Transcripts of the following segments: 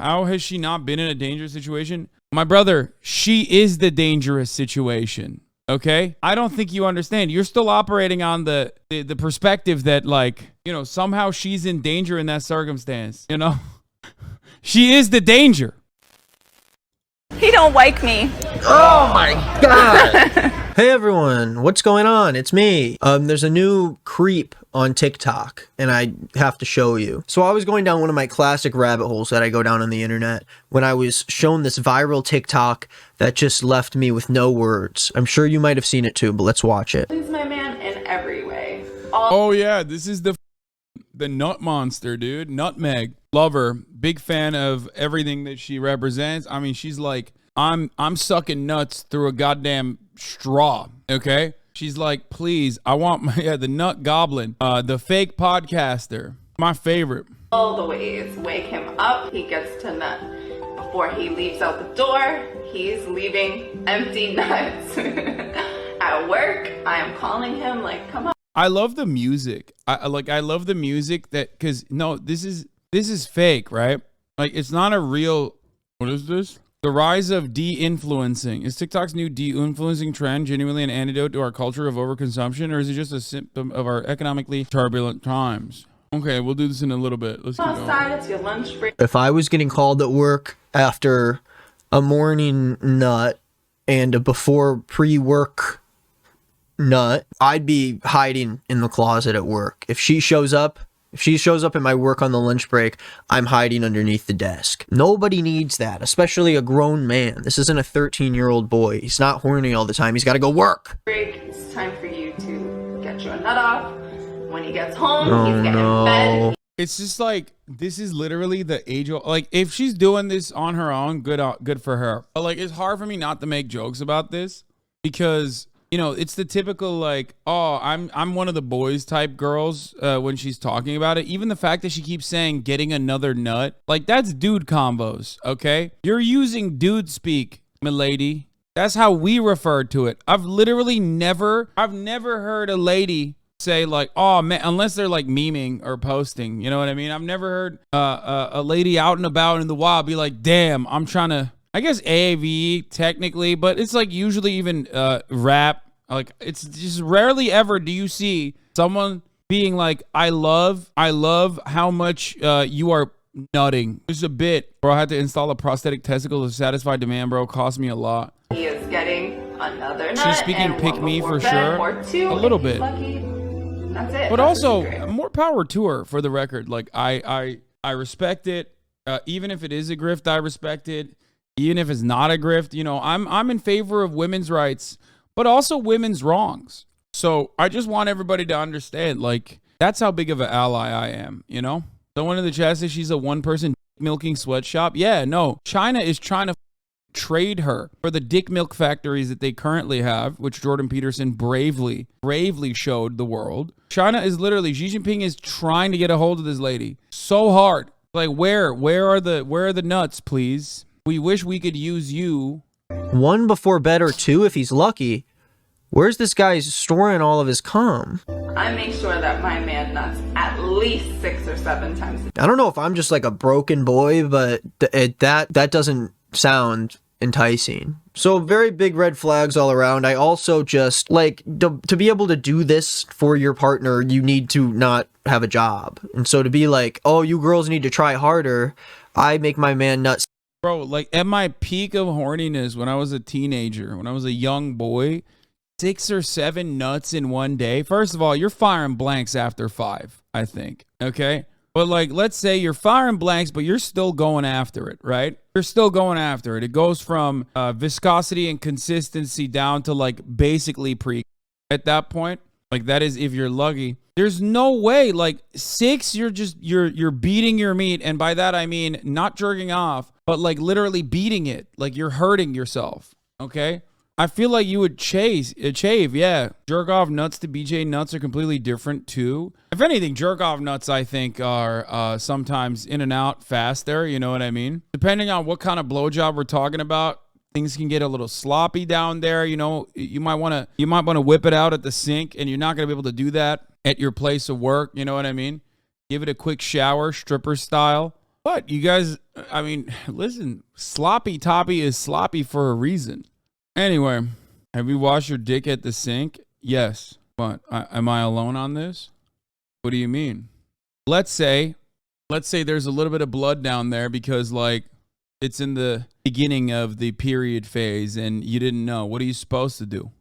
How has she not been in a dangerous situation? My brother, she is the dangerous situation. Okay? I don't think you understand. You're still operating on the perspective that, like, you know, somehow she's in danger in that circumstance, you know? She is the danger. He don't like me. Oh my God. Hey everyone, what's going on? It's me. There's a new creep on TikTok and I have to show you. So I was going down one of my classic rabbit holes that I go down on the internet when I was shown this viral TikTok that just left me with no words. I'm sure you might have seen it too, but let's watch it. He's my man in every way. Oh yeah, this is the nut monster, dude. Nutmeg. Love her. Big fan of everything that she represents. I mean, she's like, I'm sucking nuts through a goddamn straw. Okay? She's like, please, I want my the nut goblin, the fake podcaster. My favorite. All the ways. Wake him up, he gets to nut. Before he leaves out the door, he's leaving empty nuts. At work, I am calling him like, come on. I love the music. I love the music that, cause no, this is fake, right? Like, it's not a real, what is this? The rise of de-influencing. Is TikTok's new de-influencing trend genuinely an antidote to our culture of overconsumption, or is it just a symptom of our economically turbulent times? Okay, we'll do this in a little bit. Let's keep Outside, going. it's your lunch break. If I was getting called at work after a morning nut and a before pre-work nut, I'd be hiding in the closet at work. If she shows up at my work on the lunch break, I'm hiding underneath the desk. Nobody needs that, especially a grown man. This isn't a 13-year-old boy. He's not horny all the time. He's got to go work. Break. It's time for you to get your nut off. When he gets home, he's getting in bed. It's just like, this is literally the age of, like, if she's doing this on her own, good for her. But like, it's hard for me not to make jokes about this because, you know, it's the typical like, oh, I'm one of the boys type girls when she's talking about it. Even the fact that she keeps saying getting another nut, like, that's dude combos, okay? You're using dude speak, milady. That's how we refer to it. I've never heard a lady say like, oh man, unless they're like memeing or posting, you know what I mean? I've never heard a lady out and about in the wild be like, damn, I'm trying to, I guess AAVE technically, but it's like usually even rap. Like, it's just rarely ever do you see someone being like, I love how much you are nutting. Just a bit. Bro, I had to install a prosthetic testicle to satisfy demand, bro. It cost me a lot. He is getting another nut. She's speaking pick me for sure. Or two, a little bit. Lucky. That's it. But That's also, more power to her, for the record. Like, I respect it. Even if it is a grift, I respect it. Even if it's not a grift, you know, I'm in favor of women's rights, but also women's wrongs. So I just want everybody to understand, like, that's how big of an ally I am, you know? Someone in the chat says she's a one-person milking sweatshop. Yeah, no. China is trying to trade her for the dick milk factories that they currently have, which Jordan Peterson bravely showed the world. China is literally, Xi Jinping is trying to get a hold of this lady so hard. Like, where are the nuts, please? We wish we could use you. One before bed or two if he's lucky. Where's this guy storing all of his cum? I make sure that my man nuts at least 6 or 7 times. I don't know if I'm just like a broken boy, but that doesn't sound enticing. So very big red flags all around. I also just like to be able to do this for your partner, you need to not have a job. And so to be like, oh, you girls need to try harder, I make my man nuts. Bro, like at my peak of horniness when I was a teenager, when I was a young boy, 6 or 7 nuts in one day. First of all, you're firing blanks after 5, I think. Okay? But like, let's say you're firing blanks, but you're still going after it, right? You're still going after it. It goes from viscosity and consistency down to like basically pre at that point. Like, that is if you're lucky. There's no way, like 6, you're beating your meat. And by that, I mean not jerking off, but like literally beating it. Like, you're hurting yourself. Okay? I feel like you would chave, yeah. Jerk off nuts to BJ nuts are completely different too. If anything, jerk off nuts I think are sometimes in and out faster, you know what I mean? Depending on what kind of blowjob we're talking about, things can get a little sloppy down there, you know. You might want to whip it out at the sink, and you're not going to be able to do that at your place of work, you know what I mean? Give it a quick shower, stripper style. What? You guys, I mean, listen, sloppy toppy is sloppy for a reason. Anyway, have you washed your dick at the sink? Yes. What? Am I alone on this? What do you mean? Let's say there's a little bit of blood down there because, like, it's in the beginning of the period phase and you didn't know. What are you supposed to do?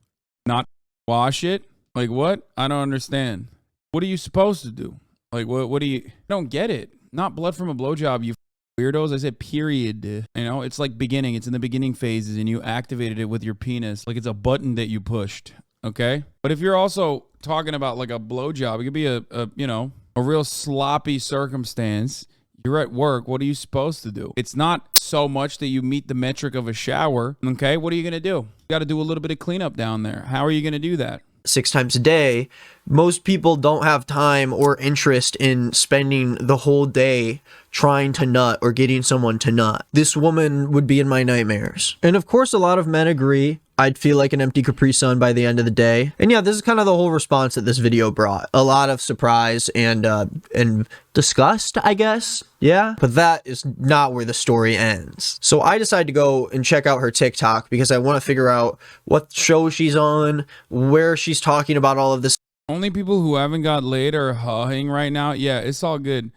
Not wash it? Like, what? I don't understand. What are you supposed to do? Like, what do you... I don't get it. Not blood from a blowjob, you weirdos. I said period. You know, it's like beginning. It's in the beginning phases and you activated it with your penis. Like it's a button that you pushed. Okay? But if you're also talking about like a blowjob, it could be a real sloppy circumstance. You're at work. What are you supposed to do? It's not so much that you meet the metric of a shower. Okay? What are you going to do? You got to do a little bit of cleanup down there. How are you going to do that? 6 times a day, most people don't have time or interest in spending the whole day trying to nut or getting someone to nut. This woman would be in my nightmares. And of course, a lot of men agree. I'd feel like an empty Capri Sun by the end of the day. And yeah, this is kind of the whole response that this video brought. A lot of surprise and disgust, I guess. Yeah, but that is not where the story ends. So I decided to go and check out her TikTok because I want to figure out what show she's on, where she's talking about all of this. Only people who haven't got laid are huhing right now. Yeah, it's all good.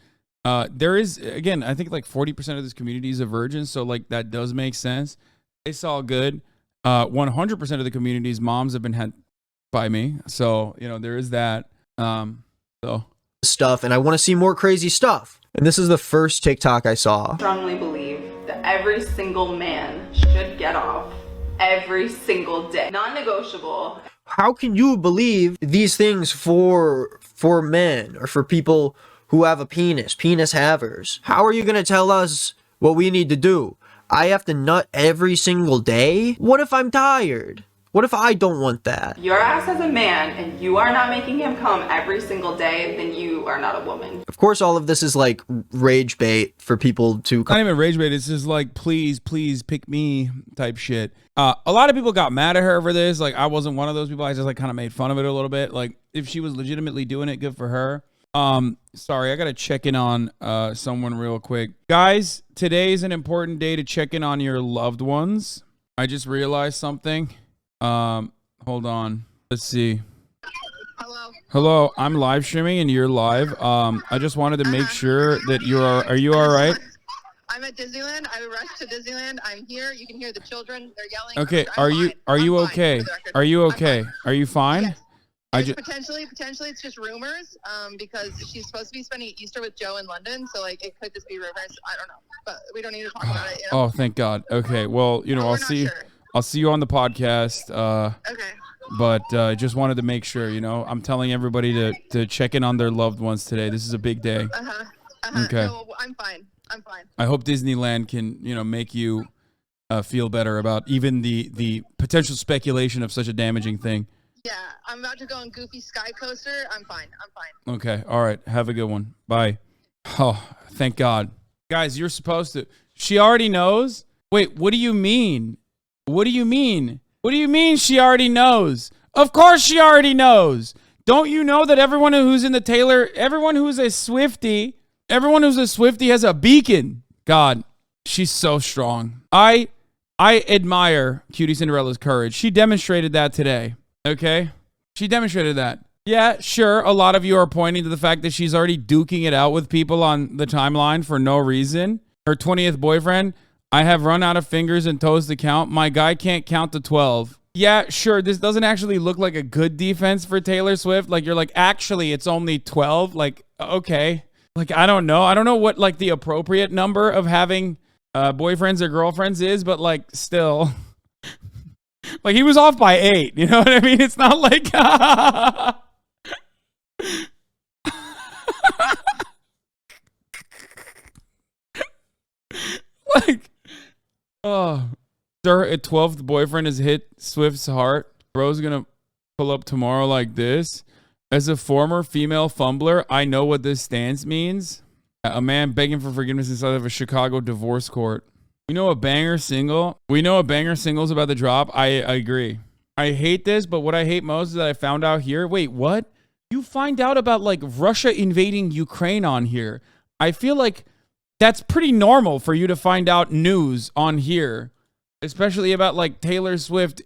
There is, again, I think like 40% of this community is a virgin. So like that does make sense. It's all good. 100% of the community's moms have been had by me. So, you know, there is that. Stuff, and I want to see more crazy stuff. And this is the first TikTok I saw. I strongly believe that every single man should get off every single day. Non-negotiable. How can you believe these things for men or for people who have a penis havers? How are you going to tell us what we need to do? I have to nut every single day? What if I'm tired? What if I don't want that? Your ass as a man and you are not making him come every single day, then you are not a woman. Of course, all of this is like rage bait for people to... Not even rage bait. It's just like, please, please pick me type shit. A lot of people got mad at her for this. Like, I wasn't one of those people. I just like kind of made fun of it a little bit. Like, if she was legitimately doing it, good for her. Sorry, I gotta check in on someone real quick. Guys, today is an important day to check in on your loved ones. I just realized something. Hold on. Let's see. Hello, I'm live streaming and you're live. I just wanted to make sure that are you all right? I'm at Disneyland. I rushed to Disneyland. I'm here. You can hear the children. They're yelling. Okay, are you okay? Are you okay? Are you fine? Yes. Potentially it's just rumors, because she's supposed to be spending Easter with Joe in London, so like it could just be rumors. I don't know, but we don't need to talk about it. You know? Oh, thank God. Okay, well, you know, I'll see you on the podcast. Okay. But I just wanted to make sure, you know, I'm telling everybody to check in on their loved ones today. This is a big day. Okay. No, I'm fine. I hope Disneyland can, you know, make you feel better about even the potential speculation of such a damaging thing. Yeah, I'm about to go on Goofy Sky Coaster. I'm fine. Okay. All right. Have a good one. Bye. Oh, thank God. Guys, you're supposed to. She already knows? Wait, what do you mean? What do you mean? What do you mean she already knows? Of course she already knows. Don't you know that everyone who's in the Taylor, everyone who's a Swiftie has a beacon? God, she's so strong. I admire Cutie Cinderella's courage. She demonstrated that today. Okay? She demonstrated that. Yeah, sure, a lot of you are pointing to the fact that she's already duking it out with people on the timeline for no reason. Her 20th boyfriend, I have run out of fingers and toes to count. My guy can't count to 12. Yeah, sure, this doesn't actually look like a good defense for Taylor Swift. Like, you're like, actually, it's only 12. Like, okay. Like, I don't know. I don't know what, like, the appropriate number of having boyfriends or girlfriends is, but, like, still... Like, he was off by 8, you know what I mean? It's not like... like, oh, sir, a 12th boyfriend has hit Swift's heart. Bro's gonna pull up tomorrow like this. As a former female fumbler, I know what this stance means. A man begging for forgiveness inside of a Chicago divorce court. We know a banger single. We know a banger single's about to drop. I agree. I hate this, but what I hate most is that I found out here. Wait, what? You find out about like Russia invading Ukraine on here. I feel like that's pretty normal for you to find out news on here, especially about like Taylor Swift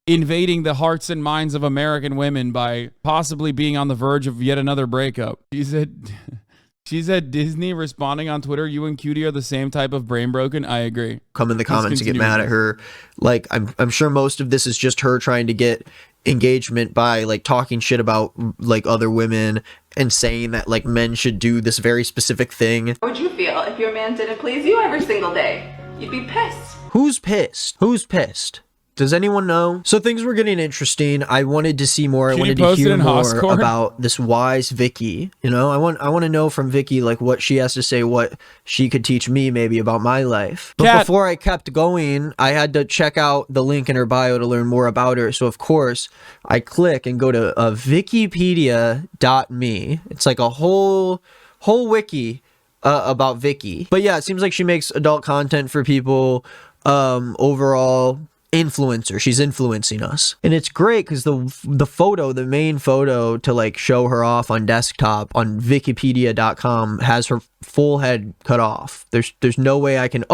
invading the hearts and minds of American women by possibly being on the verge of yet another breakup. She said Disney responding on Twitter, you and Cutie are the same type of brain broken. I agree. Come in the comments and get mad at her. Like, I'm sure most of this is just her trying to get engagement by like talking shit about like other women and saying that like men should do this very specific thing. How would you feel if your man didn't please you every single day? You'd be pissed. Who's pissed? Who's pissed? Does anyone know? So things were getting interesting. I wanted to see more. I wanted to hear more about this wise Vicky. You know, I want to know from Vicky like what she has to say, what she could teach me maybe about my life. But before I kept going, I had to check out the link in her bio to learn more about her. So of course, I click and go to Wikipedia.me. It's like a whole wiki about Vicky. But yeah, it seems like she makes adult content for people. Overall influencer, she's influencing us, and it's great because the main photo to like show her off on desktop on wikipedia.com has her full head cut off. There's no way I can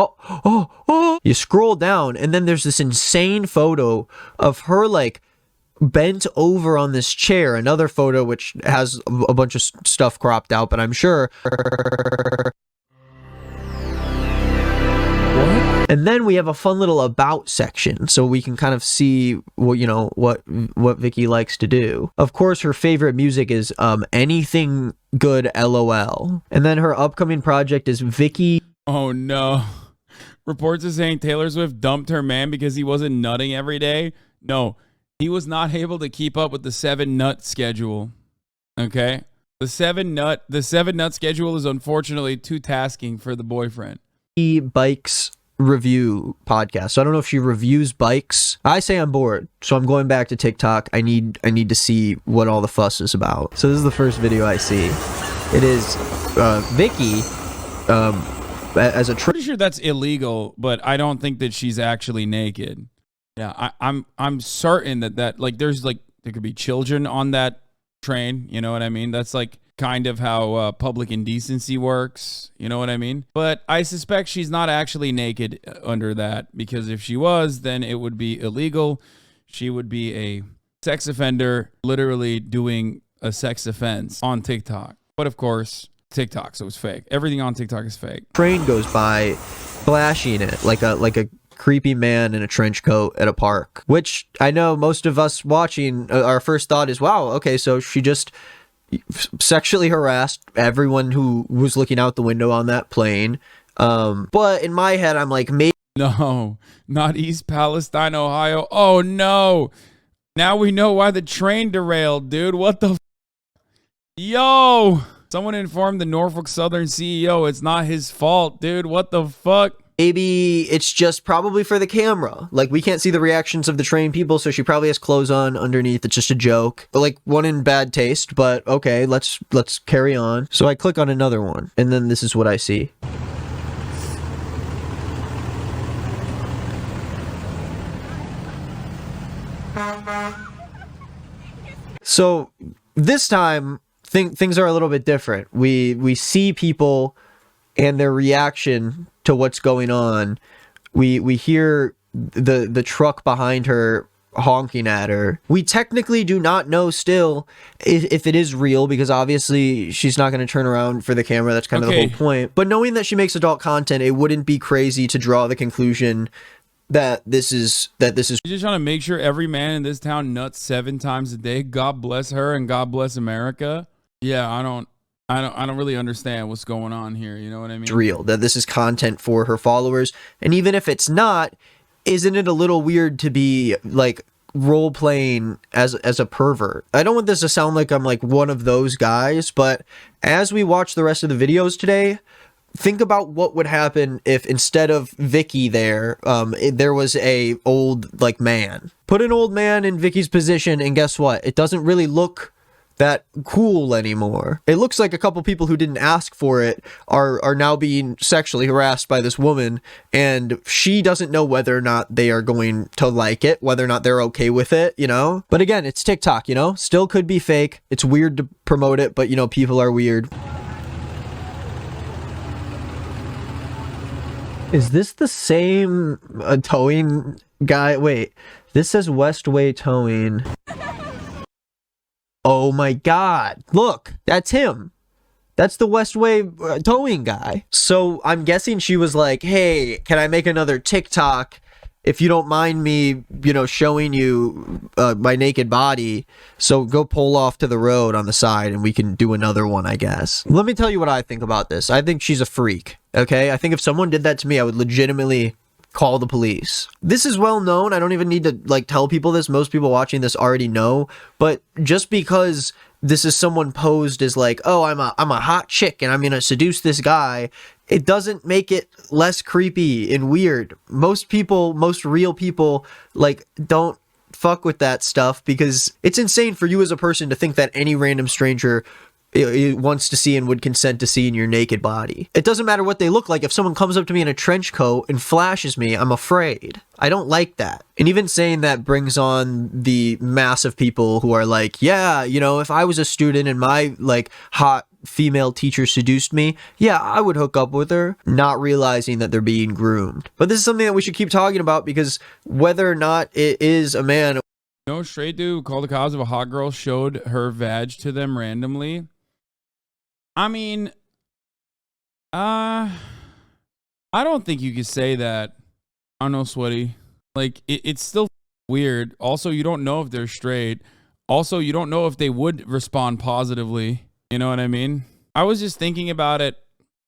you scroll down and then there's this insane photo of her like bent over on this chair, another photo which has a bunch of stuff cropped out, but I'm sure and then we have a fun little about section, so we can kind of see what Vicky likes to do. Of course, her favorite music is anything good LOL. And then her upcoming project is Vicky. Oh no. Reports are saying Taylor Swift dumped her man because he wasn't nutting every day. No, he was not able to keep up with the 7-nut schedule. Okay? The 7-nut schedule is unfortunately too tasking for the boyfriend. Bikes review podcast. So I don't know if she reviews bikes. I say I'm bored, so I'm going back to TikTok. I need to see what all the fuss is about. So this is the first video I see. It is Vicky as a pretty sure that's illegal, but I don't think that she's actually naked. Yeah, I'm certain that like there could be children on that train, you know what I mean? That's like kind of how public indecency works, you know what I mean? But I suspect she's not actually naked under that, because if she was, then it would be illegal. She would be a sex offender, literally doing a sex offense on TikTok. But of course, TikTok, so it's fake. Everything on TikTok is fake. Train goes by, flashing it like a creepy man in a trench coat at a park, which I know most of us watching, our first thought is, wow, okay, so she just sexually harassed everyone who was looking out the window on that plane. But in my head, I'm like, maybe. No, not East Palestine, Ohio. Oh no. Now we know why the train derailed, dude. What the Yo, someone informed the Norfolk Southern CEO it's not his fault, dude. What the fuck? Maybe it's just probably for the camera. Like, we can't see the reactions of the train people, so she probably has clothes on underneath. It's just a joke. Like, one in bad taste, but okay, let's carry on. So I click on another one, and then this is what I see. So this time, things are a little bit different. We see people and their reaction to what's going on. We hear the truck behind her honking at her. We technically do not know still if it is real, because obviously she's not going to turn around for the camera. That's kind of the whole point. But knowing that she makes adult content, it wouldn't be crazy to draw the conclusion that this is You're just trying to make sure every man in this town nuts 7 times a day. God bless her and God bless America. Yeah, I don't really understand what's going on here. You know what I mean? Real, that this is content for her followers. And even if it's not, isn't it a little weird to be like role playing as a pervert? I don't want this to sound like I'm like one of those guys, but as we watch the rest of the videos today, think about what would happen if instead of Vicky there was a old like man. Put an old man in Vicky's position, and guess what? It doesn't really look that cool anymore. It looks like a couple people who didn't ask for it are now being sexually harassed by this woman, and she doesn't know whether or not they are going to like it, whether or not they're okay with it, you know? But again, it's TikTok, you know? Still could be fake. It's weird to promote it, but you know, people are weird. Is this the same towing guy? Wait, this says Westway Towing. Oh my god. Look, that's him. That's the Westway towing guy. So I'm guessing she was like, hey, can I make another TikTok if you don't mind me, you know, showing you my naked body? So go pull off to the road on the side and we can do another one, I guess. Let me tell you what I think about this. I think she's a freak, okay? I think if someone did that to me, I would legitimately call the police. This is well known. I don't even need to like tell people this. Most people watching this already know. But just because this is someone posed as like, oh, I'm a hot chick and I'm gonna seduce this guy, it doesn't make it less creepy and weird. Most people, most real people, like, don't fuck with that stuff because it's insane for you as a person to think that any random stranger wants to see and would consent to seeing your naked body. It doesn't matter what they look like. If someone comes up to me in a trench coat and flashes me, I'm afraid. I don't like that. And even saying that brings on the mass of people who are like, yeah, you know, if I was a student and my like hot female teacher seduced me, yeah, I would hook up with her, not realizing that they're being groomed. But this is something that we should keep talking about because whether or not it is a man. No, straight dude called the cops if a hot girl showed her vag to them randomly. I mean, I don't think you could say that. I don't know, sweaty. Like, it's still weird. Also, you don't know if they're straight. Also, you don't know if they would respond positively. You know what I mean? I was just thinking about it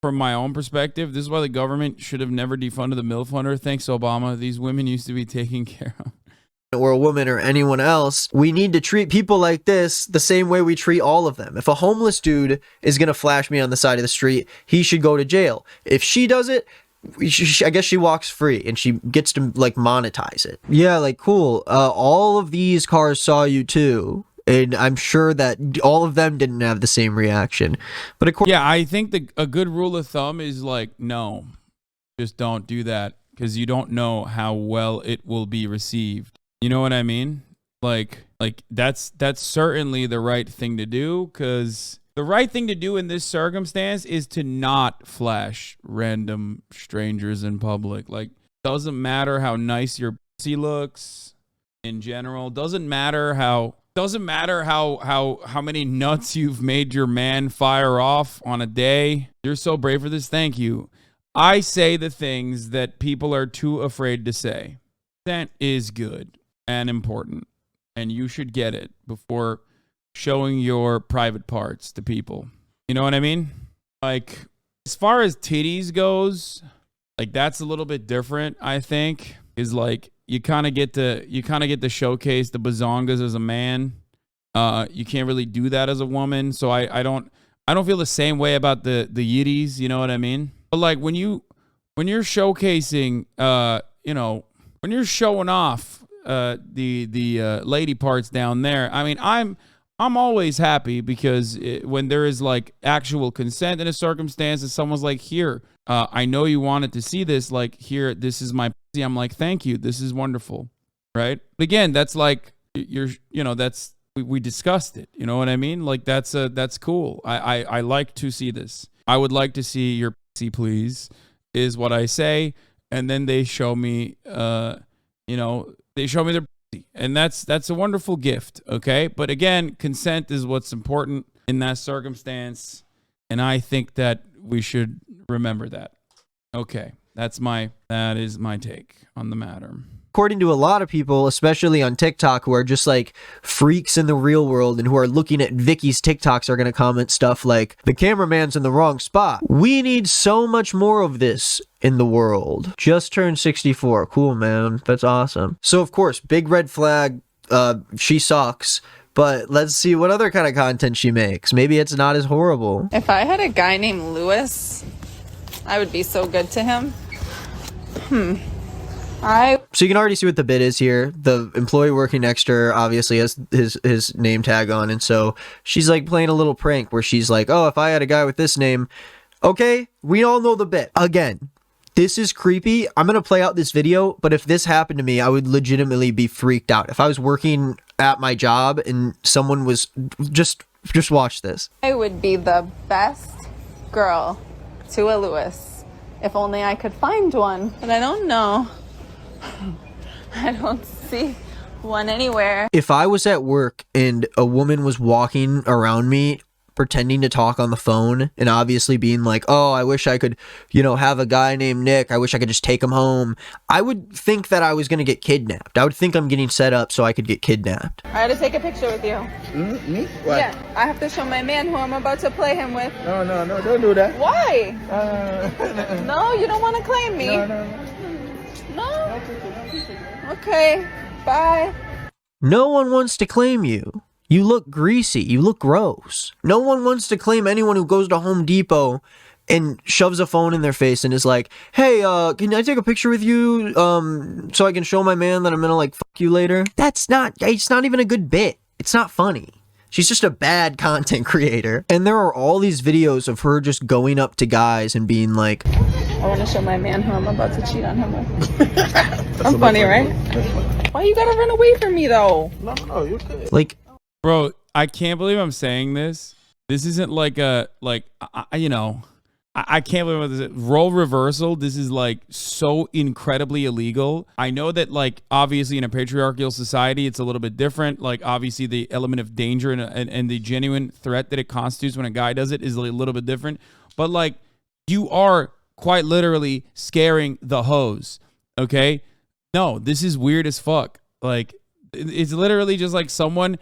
from my own perspective. This is why the government should have never defunded the MILF hunter. Thanks, Obama. These women used to be taken care of. Or a woman or anyone else, we need to treat people like this the same way we treat all of them. If a homeless dude is going to flash me on the side of the street, he should go to jail. If she does it, I guess she walks free and she gets to like monetize it. Yeah, like cool. All of these cars saw you too. And I'm sure that all of them didn't have the same reaction. But of course, yeah, I think a good rule of thumb is like, no, just don't do that because you don't know how well it will be received. You know what I mean? Like that's certainly the right thing to do because the right thing to do in this circumstance is to not flash random strangers in public. Like, doesn't matter how nice your pussy looks in general. Doesn't matter how many nuts you've made your man fire off on a day. You're so brave for this. Thank you. I say the things that people are too afraid to say. That is good and important, and you should get it before showing your private parts to people. You know what I mean? Like, as far as titties goes, like, that's a little bit different, I think. Is like you kind of get to showcase the bazongas as a man. You can't really do that as a woman. So I don't feel the same way about the yiddies, you know what I mean? But like when you're showcasing when you're showing off the lady parts down there, I mean, I'm always happy because when there is like actual consent in a circumstance and someone's like, here, I know you wanted to see this, like, here, this is my pussy. I'm like, thank you, this is wonderful, right? But again, that's like that's we discussed it, you know what I mean? Like, that's cool. I like to see this. I would like to see your pussy, please, is what I say, and then they show me they show me their pussy. And that's a wonderful gift, okay? But again, consent is what's important in that circumstance, and I think that we should remember that. Okay, that is my take on the matter. According to a lot of people, especially on TikTok, who are just like freaks in the real world and who are looking at Vicky's TikToks, are going to comment stuff like, the cameraman's in the wrong spot. We need so much more of this in the world. Just turned 64. Cool, man. That's awesome. So, of course, big red flag. She sucks. But let's see what other kind of content she makes. Maybe it's not as horrible. If I had a guy named Lewis, I would be so good to him. So you can already see what the bit is here. The employee working next to her obviously has his name tag on, and so she's like playing a little prank where she's like, oh, if I had a guy with this name. Okay, we all know the bit. Again, this is creepy. I'm gonna play out this video, but if this happened to me, I would legitimately be freaked out. If I was working at my job and someone was just watch this. I would be the best girl to a Lewis If only I could find one, but I don't know. I don't see one anywhere. If I was at work and a woman was walking around me pretending to talk on the phone and obviously being like, oh, I wish I could, you know, have a guy named Nick. I wish I could just take him home. I would think that I was going to get kidnapped. I would think I'm getting set up so I could get kidnapped. I had to take a picture with you. Me? Why? Yeah, I have to show my man who I'm about to play him with. No, don't do that. Why? No, you don't want to claim me. No? Okay, bye. No one wants to claim you. You look greasy. You look gross. No one wants to claim anyone who goes to Home Depot and shoves a phone in their face and is like, hey, can I take a picture with you so I can show my man that I'm gonna like fuck you later? It's not even a good bit. It's not funny. She's just a bad content creator. And there are all these videos of her just going up to guys and being like, I want to show my man who I'm about to cheat on him with. I'm funny, right? Why you gotta run away from me though? No, you're good. like, Bro, I can't believe I'm saying this. This isn't like a, you know, I can't believe what this is. Role reversal. This is like so incredibly illegal. I know that like obviously in a patriarchal society, it's a little bit different. Like obviously the element of danger and the genuine threat that it constitutes when a guy does it is a little bit different. But like you are quite literally scaring the hoes. Okay. No, this is weird as fuck. Like it's literally just like someone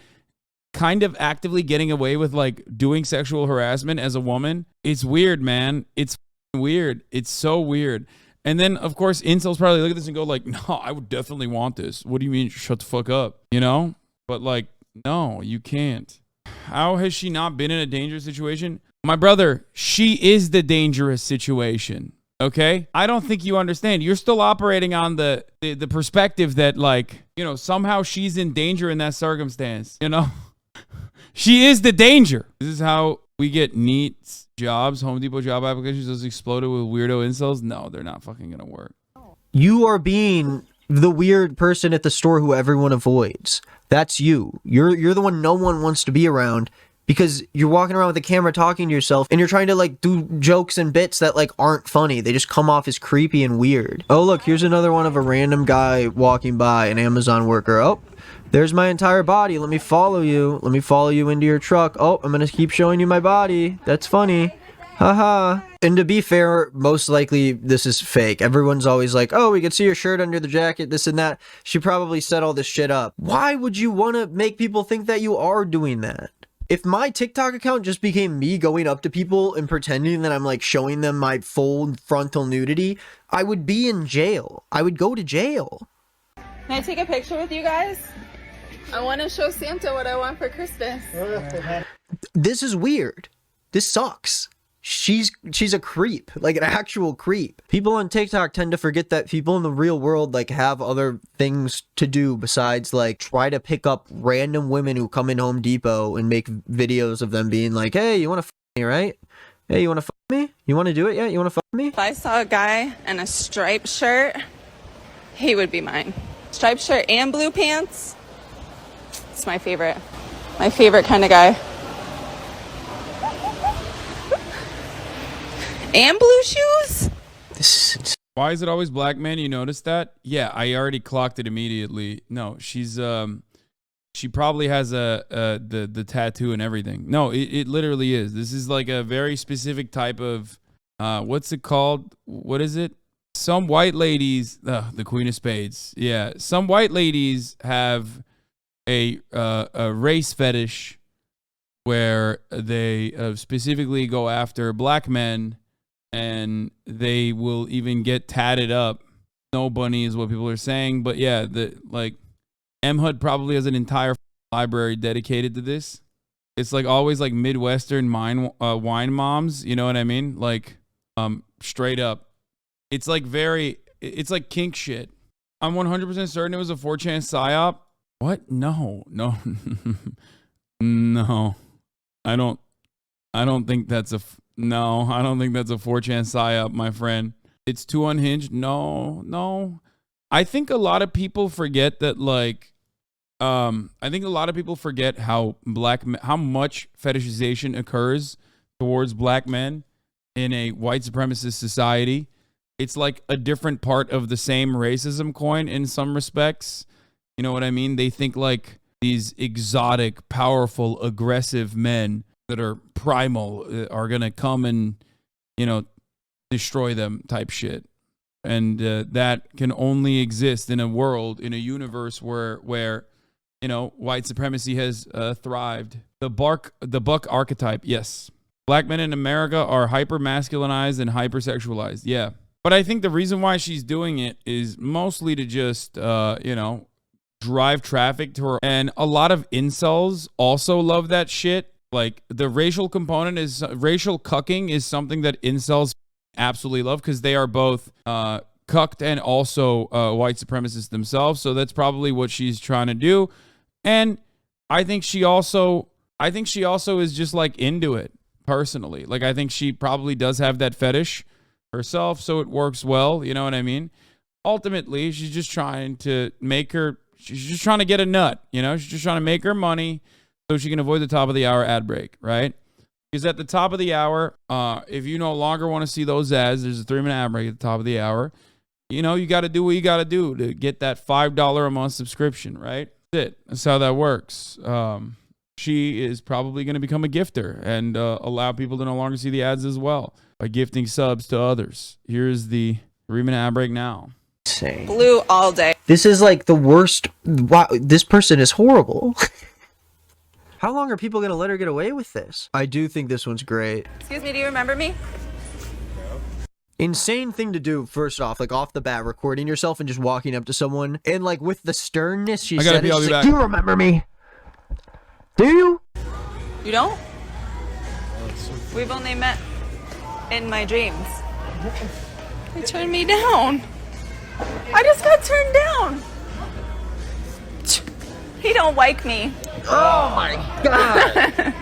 kind of actively getting away with like doing sexual harassment as a woman. It's weird, man. It's weird. It's so weird. And then of course incels probably look at this and go like, no, I would definitely want this. What do you mean? Shut the fuck up, you know? But like, no, you can't. How has she not been in a dangerous situation? My brother, she is the dangerous situation. Okay? I don't think you understand. You're still operating on the perspective that like, you know, somehow she's in danger in that circumstance, you know? She is the danger. This is how we get neat jobs, Home Depot job applications just exploded with weirdo incels. No, they're not fucking gonna work. you are being the weird person at the store who everyone avoids. That's you. You're the one no one wants to be around because you're walking around with a camera talking to yourself and you're trying to like do jokes and bits that like aren't funny. They just come off as creepy and weird. Oh, look, here's another one of a random guy walking by, an Amazon worker. Oh, there's my entire body. Let me follow you. Let me follow you into your truck. Oh, I'm going to keep showing you my body. That's funny. Haha. And to be fair, most likely this is fake. Everyone's always like, oh, we can see your shirt under the jacket, this and that. She probably set all this shit up. Why would you want to make people think that you are doing that? If my TikTok account just became me going up to people and pretending that I'm like showing them my full frontal nudity, I would be in jail. I would go to jail. Can I take a picture with you guys? I want to show Santa what I want for Christmas. This is weird. This sucks. She's a creep, like an actual creep. People on TikTok tend to forget that people in the real world like have other things to do besides like try to pick up random women who come in Home Depot and make videos of them being like, hey, you want to f me, right? Hey, you want to f me? You want to do it yet? You want to f me? If I saw a guy in a striped shirt, he would be mine. Striped shirt and blue pants. It's my favorite kind of guy. And blue shoes? Why is it always black men? You noticed that? Yeah, I already clocked it immediately. No, she's she probably has the tattoo and everything. No, it literally is. This is like a very specific type of what's it called? What is it? Some white ladies, the Queen of Spades. Yeah, some white ladies have a race fetish where they specifically go after black men. And they will even get tatted up. No bunny is what people are saying, but yeah, M-HUD probably has an entire library dedicated to this. It's like always like Midwestern wine moms, you know what I mean? Like straight up. It's like it's like kink shit. I'm 100% certain it was a 4chan psyop. What? No. No. I don't think that's No, I don't think that's a 4chan psyop, my friend. It's too unhinged. No. I think a lot of people forget that, like, I think a lot of people forget how much fetishization occurs towards black men in a white supremacist society. it's like a different part of the same racism coin in some respects. You know what I mean? They think like these exotic, powerful, aggressive men that are primal are going to come and, you know, destroy them type shit. And that can only exist in a world, in a universe where you know, white supremacy has thrived. The buck archetype, yes. Black men in America are hyper-masculinized and hypersexualized, yeah. But I think the reason why she's doing it is mostly to just, you know, drive traffic to her. And a lot of incels also love that shit. Like, the racial component is, racial cucking is something that incels absolutely love because they are both cucked and also white supremacists themselves. So that's probably what she's trying to do. And I think she also is just like into it personally. Like, I think she probably does have that fetish herself, so it works well. You know what I mean? Ultimately, she's just trying to she's just trying to get a nut. You know, she's just trying to make her money so she can avoid the top of the hour ad break, right? Because at the top of the hour, if you no longer want to see those ads, there's a 3-minute ad break at the top of the hour. You know, you got to do what you got to do to get that $5 a month subscription, right? That's it. That's how that works. She is probably going to become a gifter and allow people to no longer see the ads as well by gifting subs to others. Here's the 3-minute ad break now. Insane. Blue all day. This is like the worst. Wow, this person is horrible. How long are people going to let her get away with this? I do think this one's great. Excuse me, do you remember me? Insane thing to do, first off, like off the bat, recording yourself and just walking up to someone. And like with the sternness she said, I'll be like, back. do you remember me? Do you? You don't? We've only met in my dreams. They turned me down. I just got turned down. He don't like me. Oh my god.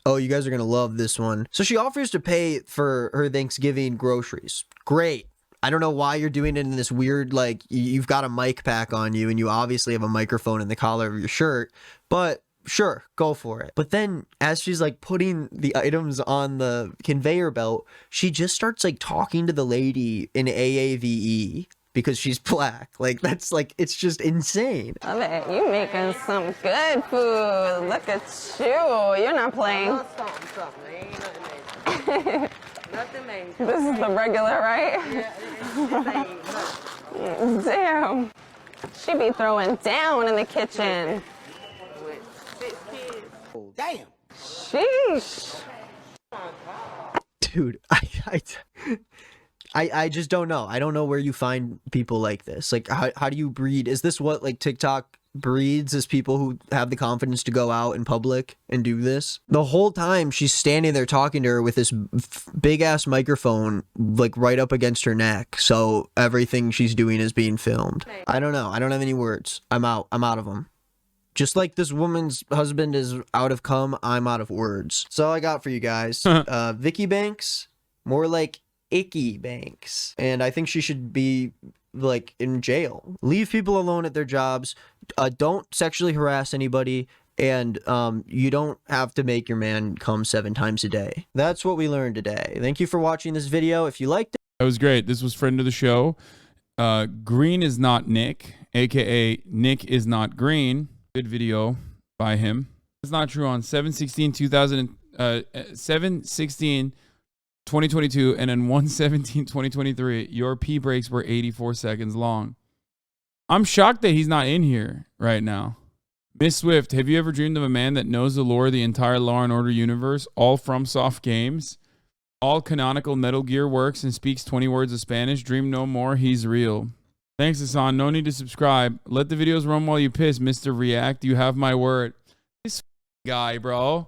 Oh, you guys are gonna love this one. So she offers to pay for her Thanksgiving groceries. Great. I don't know why you're doing it in this weird, like, you've got a mic pack on you and you obviously have a microphone in the collar of your shirt, but sure, go for it. But then as she's like putting the items on the conveyor belt, she just starts like talking to the lady in AAVE because she's black. Like, that's like, it's just insane. Love it. You making some good food. Look at you. You're not playing. This is the regular, right? Damn. She be throwing down in the kitchen. Damn. Sheesh. Dude, I just don't know. I don't know where you find people like this. Like, how do you breed? Is this what like TikTok breeds, is people who have the confidence to go out in public and do this? The whole time she's standing there talking to her with this big ass microphone like right up against her neck, so everything she's doing is being filmed. I don't know. I don't have any words. I'm out of them. Just like this woman's husband is out of cum, I'm out of words. That's all I got for you guys. Vicky Banks, more like Icky Banks. And I think she should be like in jail. Leave people alone at their jobs. Don't sexually harass anybody. And you don't have to make your man come 7 times a day. That's what we learned today. Thank you for watching this video. If you liked it, That was great. This was friend of the show, greenisnotnick, aka Nick is not green. Good video by him. It's not true. On 7/16/2022 and then 1/17/2023, your pee breaks were 84 seconds long. I'm shocked that he's not in here right now. Miss Swift, have you ever dreamed of a man that knows the lore of the entire Law and Order universe, all FromSoft games, all canonical Metal Gear works, and speaks 20 words of Spanish? Dream no more. He's real. Thanks, Hasan. No need to subscribe. Let the videos run while you piss, Mr. React. You have my word. This guy, bro.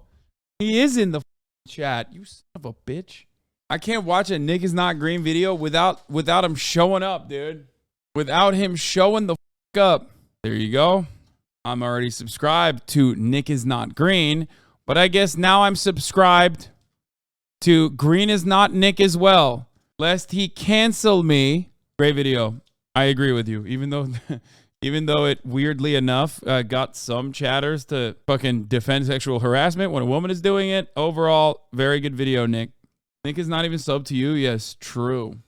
He is in the chat. You son of a bitch. I can't watch a Nick is not green video without him showing up, dude. Without him showing the up. There you go. I'm already subscribed to Nick is not green, but I guess now I'm subscribed to Green is not Nick as well, lest he cancel me. Great video. I agree with you. Even though Even though it weirdly enough got some chatters to fucking defend sexual harassment when a woman is doing it. Overall, very good video, Nick. Nick is not even subbed to you. Yes, true.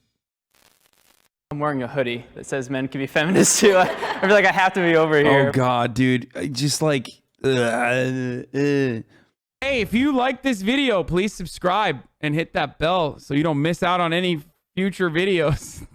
I'm wearing a hoodie that says men can be feminists too. I feel like I have to be over here. Oh God, dude. Just like, Hey, if you like this video, please subscribe and hit that bell so you don't miss out on any future videos.